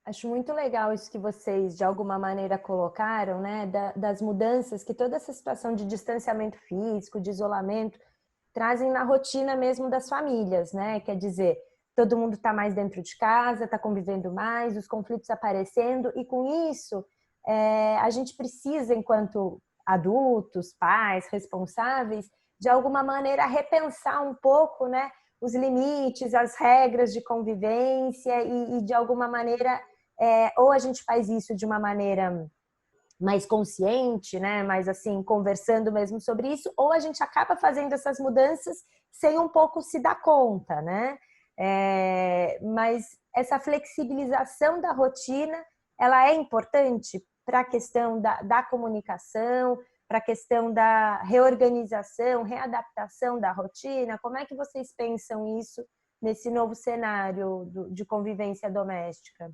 Acho muito legal isso que vocês, de alguma maneira, colocaram, né? Das mudanças que toda essa situação de distanciamento físico, de isolamento, trazem na rotina mesmo das famílias, né? Quer dizer, todo mundo está mais dentro de casa, está convivendo mais, os conflitos aparecendo, e com isso, a gente precisa, enquanto adultos, pais, responsáveis, de alguma maneira repensar um pouco, né? Os limites, as regras de convivência e de alguma maneira ou a gente faz isso de uma maneira mais consciente, né? Mais assim, conversando mesmo sobre isso, ou a gente acaba fazendo essas mudanças sem um pouco se dar conta, né? Mas essa flexibilização da rotina, ela é importante para a questão da comunicação, para a questão da reorganização, readaptação da rotina. Como é que vocês pensam isso nesse novo cenário de convivência doméstica?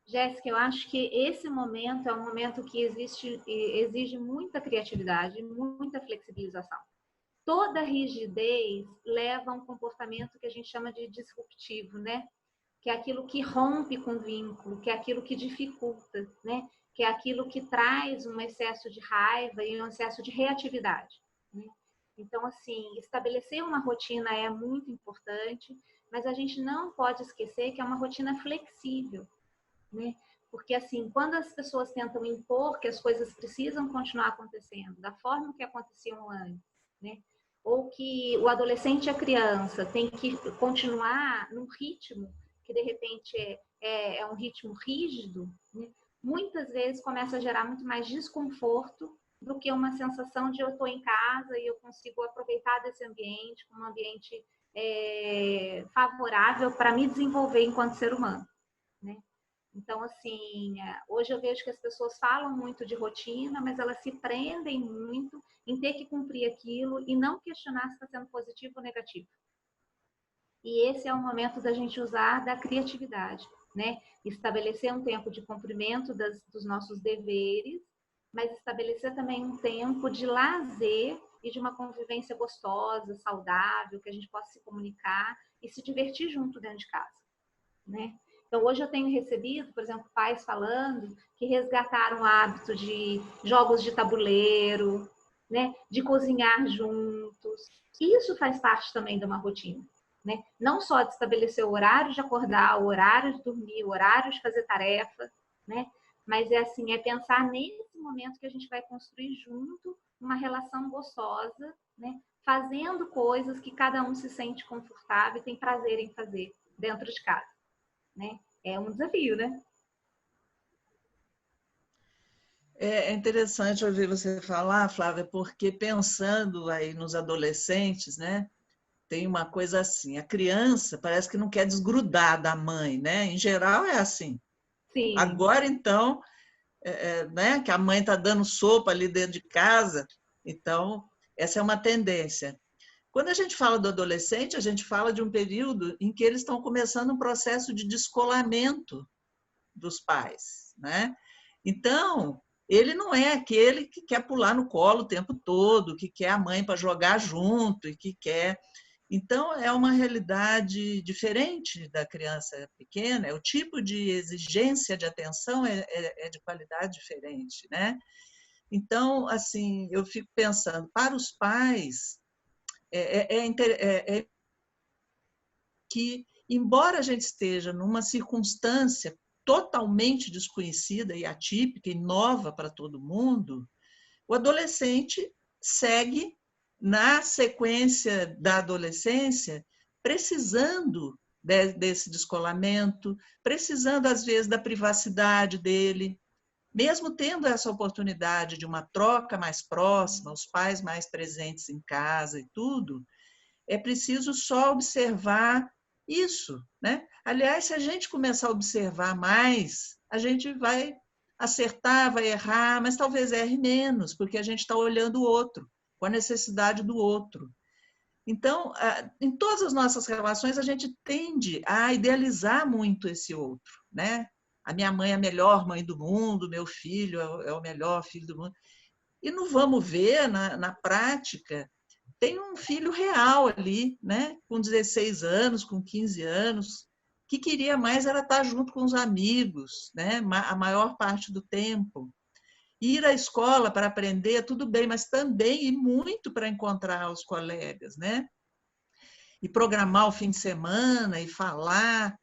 Jéssica, eu acho que esse momento é um momento que exige muita criatividade, muita flexibilização. Toda rigidez leva a um comportamento que a gente chama de disruptivo, né? Que é aquilo que rompe com o vínculo, que é aquilo que dificulta, né? Que é aquilo que traz um excesso de raiva e um excesso de reatividade, né? Então, assim, estabelecer uma rotina é muito importante, mas a gente não pode esquecer que é uma rotina flexível, né? Porque, assim, quando as pessoas tentam impor que as coisas precisam continuar acontecendo da forma que aconteciam antes, né? Ou que o adolescente e a criança tem que continuar num ritmo que, de repente, é um ritmo rígido, né? Muitas vezes começa a gerar muito mais desconforto do que uma sensação de eu estou em casa e eu consigo aproveitar desse ambiente como um ambiente favorável para me desenvolver enquanto ser humano, né? Então, assim, hoje eu vejo que as pessoas falam muito de rotina, mas elas se prendem muito em ter que cumprir aquilo e não questionar se está sendo positivo ou negativo. E esse é o momento da gente usar da criatividade, né? Estabelecer um tempo de cumprimento dos nossos deveres, mas estabelecer também um tempo de lazer e de uma convivência gostosa, saudável, que a gente possa se comunicar e se divertir junto dentro de casa, né? Então, hoje eu tenho recebido, por exemplo, pais falando que resgataram o hábito de jogos de tabuleiro, né? De cozinhar juntos. Isso faz parte também de uma rotina, né? Não só de estabelecer o horário de acordar, o horário de dormir, o horário de fazer tarefa, né? Mas é pensar nesse momento que a gente vai construir junto uma relação gostosa, né? Fazendo coisas que cada um se sente confortável e tem prazer em fazer dentro de casa, né? É um desafio, né? É interessante ouvir você falar, Flávia, porque pensando aí nos adolescentes, né? Tem uma coisa assim, a criança parece que não quer desgrudar da mãe, né? Em geral é assim. Sim. Agora, então, né, que a mãe está dando sopa ali dentro de casa, então, essa é uma tendência. Quando a gente fala do adolescente, a gente fala de um período em que eles estão começando um processo de descolamento dos pais, né? Então, ele não é aquele que quer pular no colo o tempo todo, que quer a mãe para jogar junto e que quer. Então, é uma realidade diferente da criança pequena, o tipo de exigência de atenção é de qualidade diferente, né? Então, assim, eu fico pensando, para os pais, é que, embora a gente esteja numa circunstância totalmente desconhecida e atípica e nova para todo mundo, o adolescente segue na sequência da adolescência precisando desse descolamento, precisando, às vezes, da privacidade dele, mesmo tendo essa oportunidade de uma troca mais próxima, os pais mais presentes em casa e tudo, é preciso só observar isso, né? Aliás, se a gente começar a observar mais, a gente vai acertar, vai errar, mas talvez erre menos, porque a gente está olhando o outro, com a necessidade do outro. Então, em todas as nossas relações, a gente tende a idealizar muito esse outro, né? A minha mãe é a melhor mãe do mundo, meu filho é o melhor filho do mundo. E não vamos ver, na prática, tem um filho real ali, né? Com 16 anos, com 15 anos, que queria mais era estar junto com os amigos, né? A maior parte do tempo. Ir à escola para aprender, tudo bem, mas também ir muito para encontrar os colegas, né? E programar o fim de semana e falar.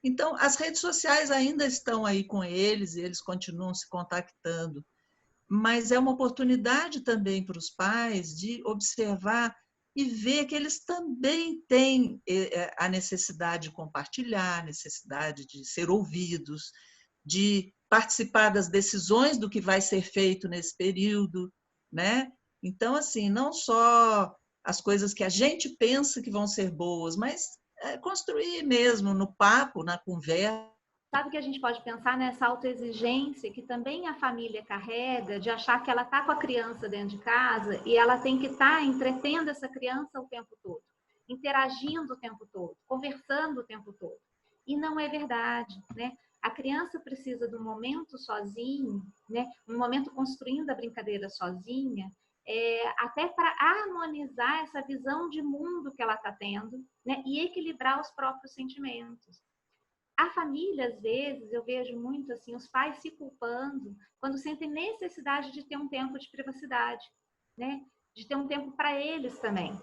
Então, as redes sociais ainda estão aí com eles e eles continuam se contactando. Mas é uma oportunidade também para os pais de observar e ver que eles também têm a necessidade de compartilhar, a necessidade de ser ouvidos, de participar das decisões do que vai ser feito nesse período, né? Então, assim, não só as coisas que a gente pensa que vão ser boas, mas construir mesmo no papo, na conversa. Sabe que a gente pode pensar nessa autoexigência que também a família carrega, de achar que ela está com a criança dentro de casa e ela tem que estar entretendo essa criança o tempo todo, interagindo o tempo todo, conversando o tempo todo. E não é verdade, né? A criança precisa de um momento sozinho, né? Um momento construindo a brincadeira sozinha, até para harmonizar essa visão de mundo que ela está tendo, né? E equilibrar os próprios sentimentos. A família, às vezes, eu vejo muito assim, os pais se culpando quando sentem necessidade de ter um tempo de privacidade, né? De ter um tempo para eles também.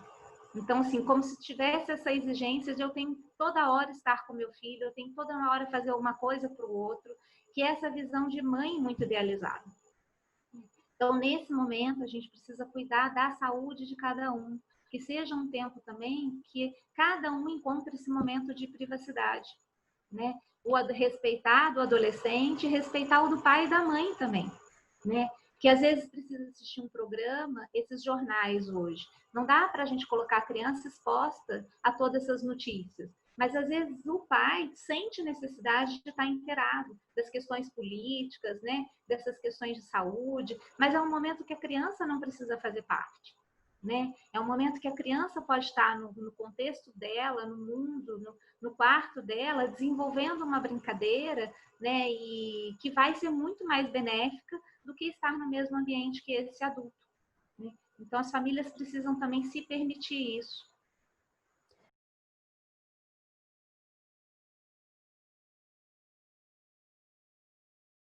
Então, assim, como se tivesse essa exigência de eu tenho toda hora estar com meu filho, eu tenho toda hora fazer alguma coisa para o outro, que é essa visão de mãe muito idealizada. Então, nesse momento, a gente precisa cuidar da saúde de cada um, que seja um tempo também que cada um encontre esse momento de privacidade, né? O respeitar do adolescente, respeitar o do pai e da mãe também, né? Que às vezes precisa assistir um programa, esses jornais hoje. Não dá para a gente colocar a criança exposta a todas essas notícias. Mas às vezes o pai sente necessidade de estar inteirado das questões políticas, né? Dessas questões de saúde, mas é um momento que a criança não precisa fazer parte. Né? É um momento que a criança pode estar no contexto dela, no mundo, no quarto dela, desenvolvendo uma brincadeira, né? E que vai ser muito mais benéfica do que estar no mesmo ambiente que esse adulto. Né? Então, as famílias precisam também se permitir isso.